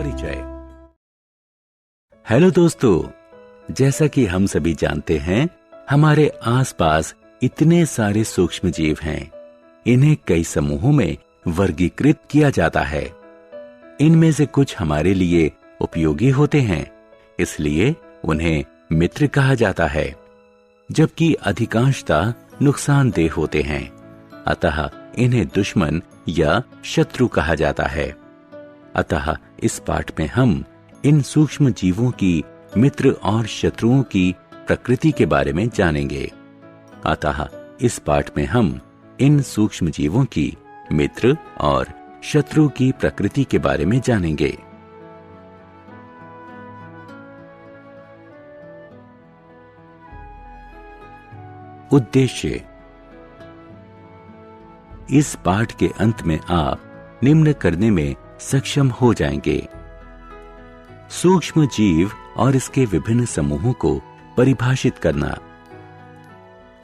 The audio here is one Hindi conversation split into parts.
परिचय। हेलो दोस्तों, जैसा कि हम सभी जानते हैं, हमारे आसपास इतने सारे सूक्ष्म जीव हैं। इन्हें कई समूहों में वर्गीकृत किया जाता है। इनमें से कुछ हमारे लिए उपयोगी होते हैं, इसलिए उन्हें मित्र कहा जाता है, जबकि अधिकांशतः नुकसानदेह होते हैं, अतः इन्हें दुश्मन या शत्रु कहा जाता है। अतः इस पाठ में हम इन सूक्ष्म जीवों की मित्र और शत्रुओं की प्रकृति के बारे में जानेंगे। अतः इस पाठ में हम इन सूक्ष्म जीवों की मित्र और शत्रु की प्रकृति के बारे में जानेंगे। उद्देश्य। इस पाठ के अंत में आप निम्न करने में सक्षम हो जाएंगे: सूक्ष्म जीव और इसके विभिन्न समूहों को परिभाषित करना,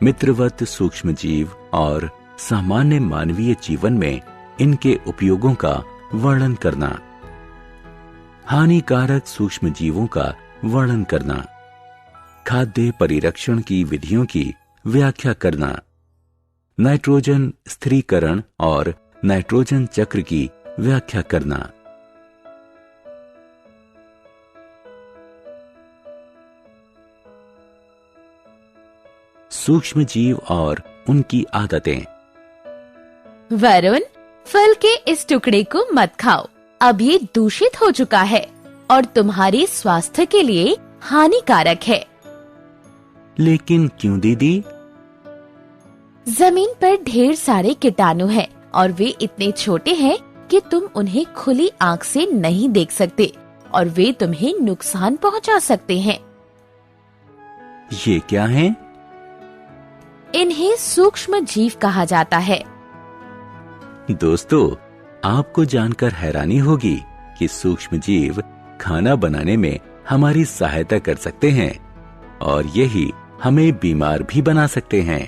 मित्रवत सूक्ष्म जीव और सामान्य मानवीय जीवन में इनके उपयोगों का वर्णन करना, हानिकारक सूक्ष्म जीवों का वर्णन करना, खाद्य परिरक्षण की विधियों की व्याख्या करना, नाइट्रोजन स्थिरीकरण और नाइट्रोजन चक्र की व्याख्या करना। सूक्ष्म जीव और उनकी आदतें। वरुण, फल के इस टुकड़े को मत खाओ, अब ये दूषित हो चुका है और तुम्हारे स्वास्थ्य के लिए हानिकारक है। लेकिन क्यों दीदी? जमीन पर ढेर सारे कीटाणु हैं और वे इतने छोटे हैं कि तुम उन्हें खुली आंख से नहीं देख सकते और वे तुम्हें नुकसान पहुंचा सकते हैं। ये क्या है? इन्हें सूक्ष्म जीव कहा जाता है। दोस्तों, आपको जानकर हैरानी होगी कि सूक्ष्म जीव खाना बनाने में हमारी सहायता कर सकते हैं और यही हमें बीमार भी बना सकते हैं।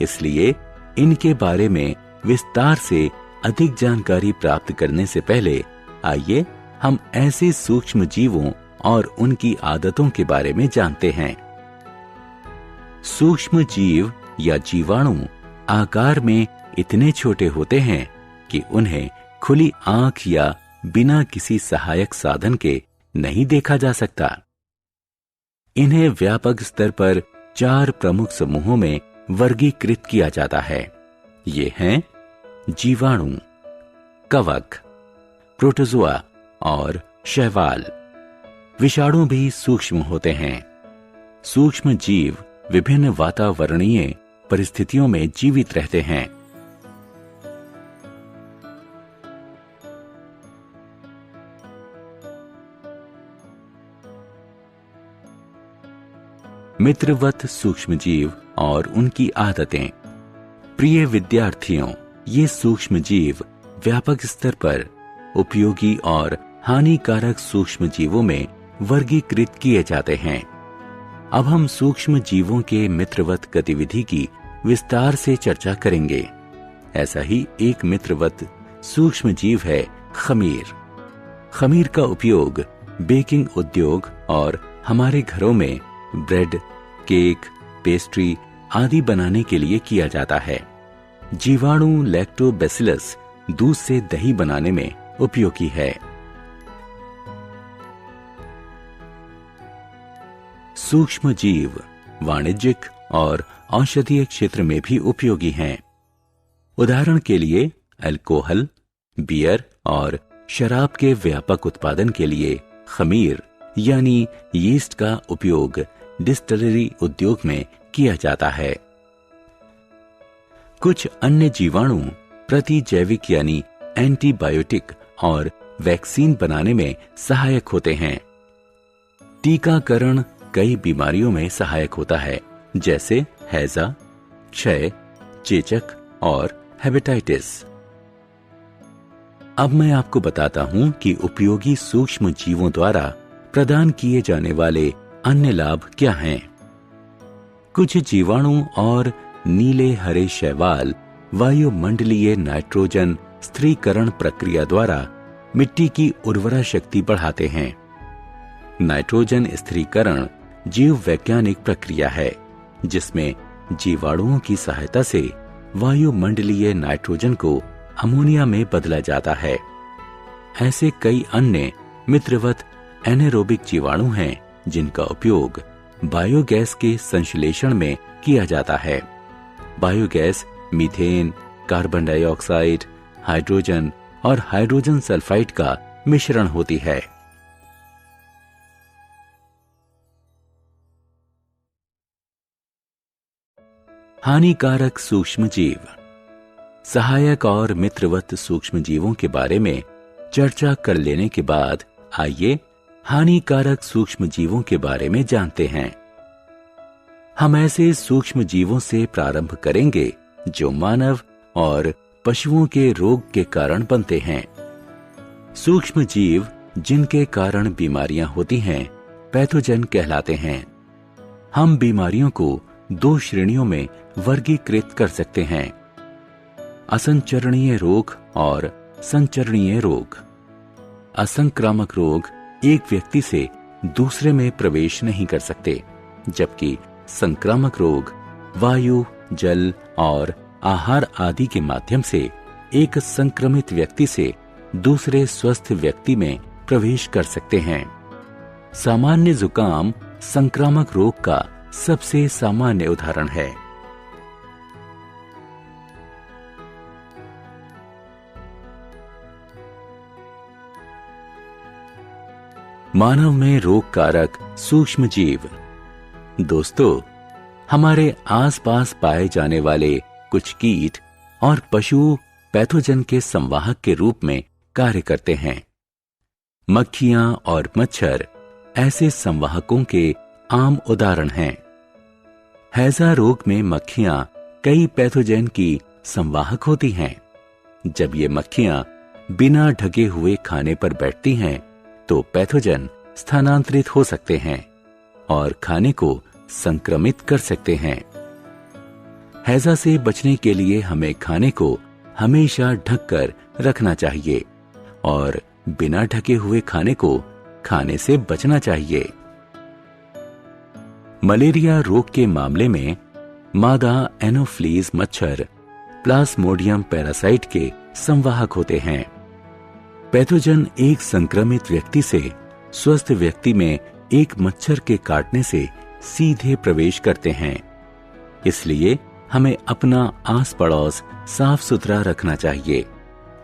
इसलिए इनके बारे में विस्तार से अधिक जानकारी प्राप्त करने से पहले आइए हम ऐसे सूक्ष्म जीवों और उनकी आदतों के बारे में जानते हैं। सूक्ष्म जीव या जीवाणु आकार में इतने छोटे होते हैं कि उन्हें खुली आंख या बिना किसी सहायक साधन के नहीं देखा जा सकता। इन्हें व्यापक स्तर पर 4 प्रमुख समूहों में वर्गीकृत किया जाता है। ये हैं जीवाणु, कवक, प्रोटोजोआ और शैवाल। विषाणु भी सूक्ष्म होते हैं। सूक्ष्म जीव विभिन्न वातावरणीय परिस्थितियों में जीवित रहते हैं। मित्रवत सूक्ष्म जीव और उनकी आदतें। प्रिय विद्यार्थियों, ये सूक्ष्म जीव व्यापक स्तर पर उपयोगी और हानिकारक सूक्ष्म जीवों में वर्गीकृत किए जाते हैं। अब हम सूक्ष्म जीवों के मित्रवत गतिविधि की विस्तार से चर्चा करेंगे। ऐसा ही एक मित्रवत सूक्ष्म जीव है खमीर। खमीर का उपयोग बेकिंग उद्योग और हमारे घरों में ब्रेड, केक, पेस्ट्री आदि बनाने के लिए किया जाता है। जीवाणु लैक्टोबैसिलस दूध से दही बनाने में उपयोगी है। सूक्ष्म जीव वाणिज्यिक और औषधीय क्षेत्र में भी उपयोगी हैं। उदाहरण के लिए अल्कोहल, बियर और शराब के व्यापक उत्पादन के लिए खमीर यानी यीस्ट का उपयोग डिस्टिलरी उद्योग में किया जाता है। कुछ अन्य जीवाणु प्रतिजैविक यानी एंटीबायोटिक और वैक्सीन बनाने में सहायक होते हैं। टीकाकरण कई बीमारियों में सहायक होता है, जैसे हैजा, क्षय, चेचक और हेपेटाइटिस। अब मैं आपको बताता हूं कि उपयोगी सूक्ष्म जीवों द्वारा प्रदान किए जाने वाले अन्य लाभ क्या हैं। कुछ जीवाणु और नीले हरे शैवाल वायुमंडलीय नाइट्रोजन स्थिरीकरण प्रक्रिया द्वारा मिट्टी की उर्वरा शक्ति बढ़ाते हैं। नाइट्रोजन स्थिरीकरण जीव वैज्ञानिक प्रक्रिया है जिसमें जीवाणुओं की सहायता से वायुमंडलीय नाइट्रोजन को अमोनिया में बदला जाता है। ऐसे कई अन्य मित्रवत एनारोबिक जीवाणु हैं जिनका उपयोग बायोगैस के संश्लेषण में किया जाता है। Biogas methane, carbon dioxide, hydrogen और हाइड्रोजन सल्फाइड का मिश्रण होती है। हानिकारक सूक्ष्मजीव। सहायक और मित्रवत सूक्ष्मजीवों के बारे में चर्चा कर लेने के बाद आइए हानिकारक सूक्ष्मजीवों के बारे में जानते हैं। हम ऐसे सूक्ष्मजीवों से प्रारंभ करेंगे जो मानव और पशुओं के रोग के कारण बनते हैं। सूक्ष्मजीव जिनके कारण बीमारियां होती हैं पैथोजन कहलाते हैं। हम बीमारियों को 2 श्रेणियों में वर्गीकृत कर सकते हैं, असंचरणीय रोग और संचरणीय रोग। असंक्रामक रोग एक व्यक्ति से दूसरे में प्रवेश नहीं कर सकते, जबकि संक्रामक रोग वायु, जल और आहार आदि के माध्यम से एक संक्रमित व्यक्ति से दूसरे स्वस्थ व्यक्ति में प्रवेश कर सकते हैं। सामान्य जुकाम संक्रामक रोग का सबसे सामान्य उदाहरण है। मानव में रोगकारक सूक्ष्मजीव। दोस्तों, हमारे आसपास पाए जाने वाले कुछ कीट और पशु पैथोजन के संवाहक के रूप में कार्य करते हैं। मक्खियां और मच्छर ऐसे संवाहकों के आम उदाहरण हैं। हैजा रोग में मक्खियां कई पैथोजन की संवाहक होती हैं। जब ये मक्खियां बिना ढके हुए खाने पर बैठती हैं तो पैथोजन स्थानांतरित हो सकते हैं और खाने को संक्रमित कर सकते हैं। हैजा से बचने के लिए हमें खाने को हमेशा ढककर रखना चाहिए और बिना ढके हुए खाने को खाने से बचना चाहिए। मलेरिया रोग के मामले में मादा एनोफ्लीज मच्छर प्लाज्मोडियम पैरासाइट के संवाहक होते हैं। पैथोजन एक संक्रमित व्यक्ति से स्वस्थ व्यक्ति में एक मच्छर के काटने से सीधे प्रवेश करते हैं। इसलिए हमें अपना आस पड़ोस साफ सुथरा रखना चाहिए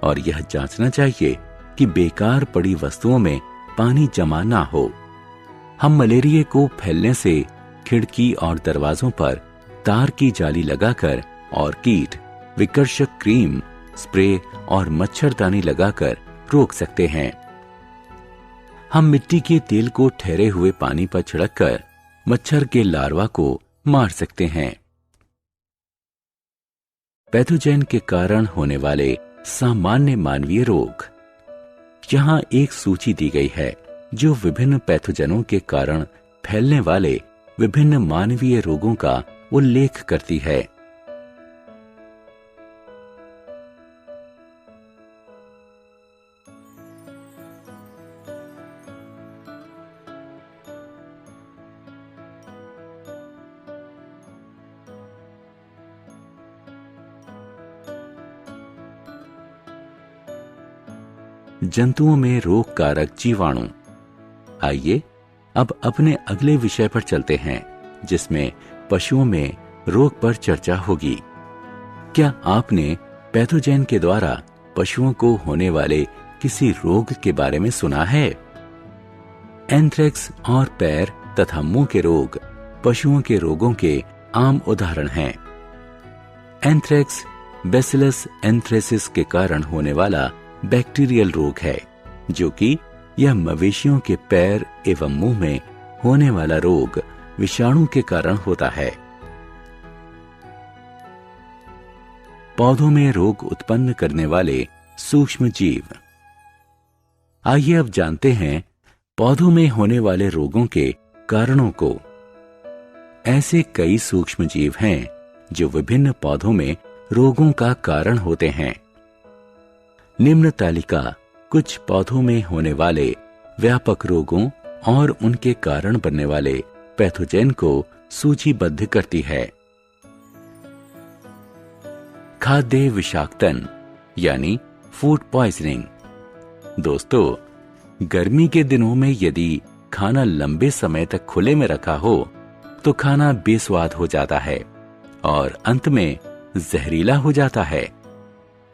और यह जांचना चाहिए कि बेकार पड़ी वस्तुओं में पानी जमा ना हो। हम मलेरिया को फैलने से खिड़की और दरवाजों पर तार की जाली लगाकर और कीट विकर्षक क्रीम, स्प्रे और मच्छरदानी लगाकर रोक सकते हैं। हम मिट्टी के तेल को ठहरे हुए पानी पर छिड़ककर मच्छर के लार्वा को मार सकते हैं। पैथोजन के कारण होने वाले सामान्य मानवीय रोग। यहाँ एक सूची दी गई है जो विभिन्न पैथोजनों के कारण फैलने वाले विभिन्न मानवीय रोगों का उल्लेख करती है। जंतुओं में रोगकारक जीवाणु। आइए अब अपने अगले विषय पर चलते हैं जिसमें पशुओं में रोग पर चर्चा होगी। क्या आपने पैथोजन के द्वारा पशुओं को होने वाले किसी रोग के बारे में सुना है? एंथ्रेक्स और पैर तथा मुंह के रोग पशुओं के रोगों के आम उदाहरण हैं। एंथ्रेक्स बैसिलस एंथ्रेसिस के कारण होने वाला बैक्टीरियल रोग है, जो कि यह मवेशियों के पैर एवं मुंह में होने वाला रोग विषाणु के कारण होता है। पौधों में रोग उत्पन्न करने वाले सूक्ष्म जीव। आइए अब जानते हैं पौधों में होने वाले रोगों के कारणों को। ऐसे कई सूक्ष्म जीव हैं जो विभिन्न पौधों में रोगों का कारण होते हैं। निम्न तालिका कुछ पौधों में होने वाले व्यापक रोगों और उनके कारण बनने वाले पैथोजेन को सूचीबद्ध करती है। खाद्य विषाक्तन यानी फूड पॉइजनिंग। दोस्तों, गर्मी के दिनों में यदि खाना लंबे समय तक खुले में रखा हो तो खाना बेस्वाद हो जाता है और अंत में जहरीला हो जाता है।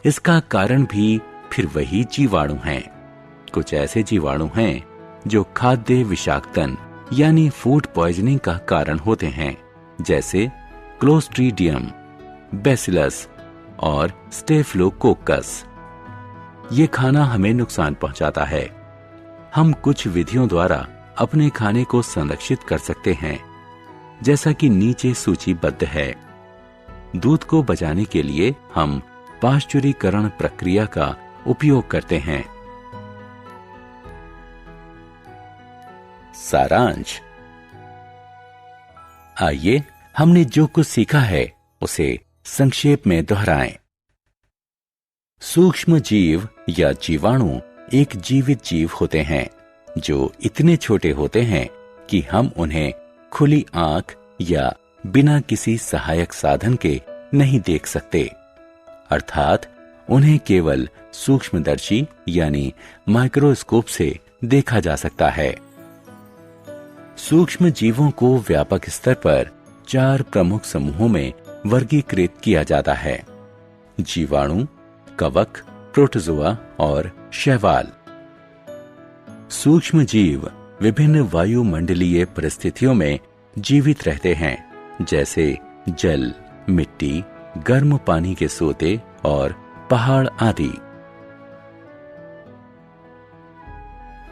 इसका कारण भी फिर वही जीवाणु हैं। कुछ ऐसे जीवाणु हैं जो खाद्य विषाक्तन यानी फूड पॉइजनिंग का कारण होते हैं, जैसे क्लोस्ट्रीडियम, बैसिलस और स्टेफिलोकोकस। ये खाना हमें नुकसान पहुंचाता है। हम कुछ विधियों द्वारा अपने खाने को संरक्षित कर सकते हैं, जैसा कि नीचे सूचीबद्ध है। दूध को बचाने के लिए हम पाश्चुरीकरण प्रक्रिया का उपयोग करते हैं। सारांश। आइए हमने जो कुछ सीखा है उसे संक्षेप में दोहराएं। सूक्ष्म जीव या जीवाणु एक जीवित जीव होते हैं जो इतने छोटे होते हैं कि हम उन्हें खुली आंख या बिना किसी सहायक साधन के नहीं देख सकते, अर्थात उन्हें केवल सूक्ष्मदर्शी यानी माइक्रोस्कोप से देखा जा सकता है। सूक्ष्म जीवों को व्यापक स्तर पर 4 प्रमुख समूहों में वर्गीकृत किया जाता है: जीवाणु, कवक, प्रोटोजोआ और शैवाल। सूक्ष्म जीव विभिन्न वायुमंडलीय परिस्थितियों में जीवित रहते हैं, जैसे जल, मिट्टी, गर्म पानी के सोते और पहाड़ आदि।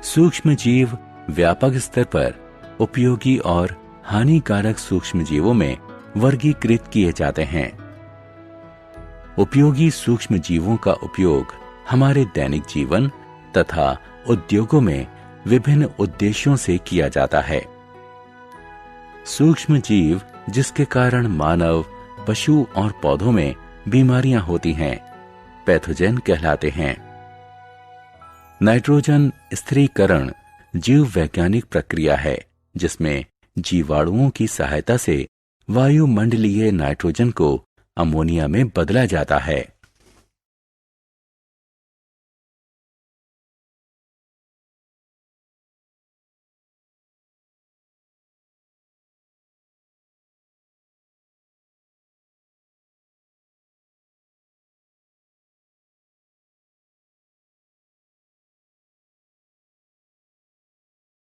सूक्ष्म जीव व्यापक स्तर पर उपयोगी और हानिकारक सूक्ष्म जीवों में वर्गीकृत किए जाते हैं। उपयोगी सूक्ष्म जीवों का उपयोग हमारे दैनिक जीवन तथा उद्योगों में विभिन्न उद्देश्यों से किया जाता है। सूक्ष्म जीव जिसके कारण मानव, पशु और पौधों में बीमारियां होती हैं, पैथोजेन कहलाते हैं। नाइट्रोजन स्थिरीकरण जीव वैज्ञानिक प्रक्रिया है जिसमें जीवाणुओं की सहायता से वायुमंडलीय नाइट्रोजन को अमोनिया में बदला जाता है।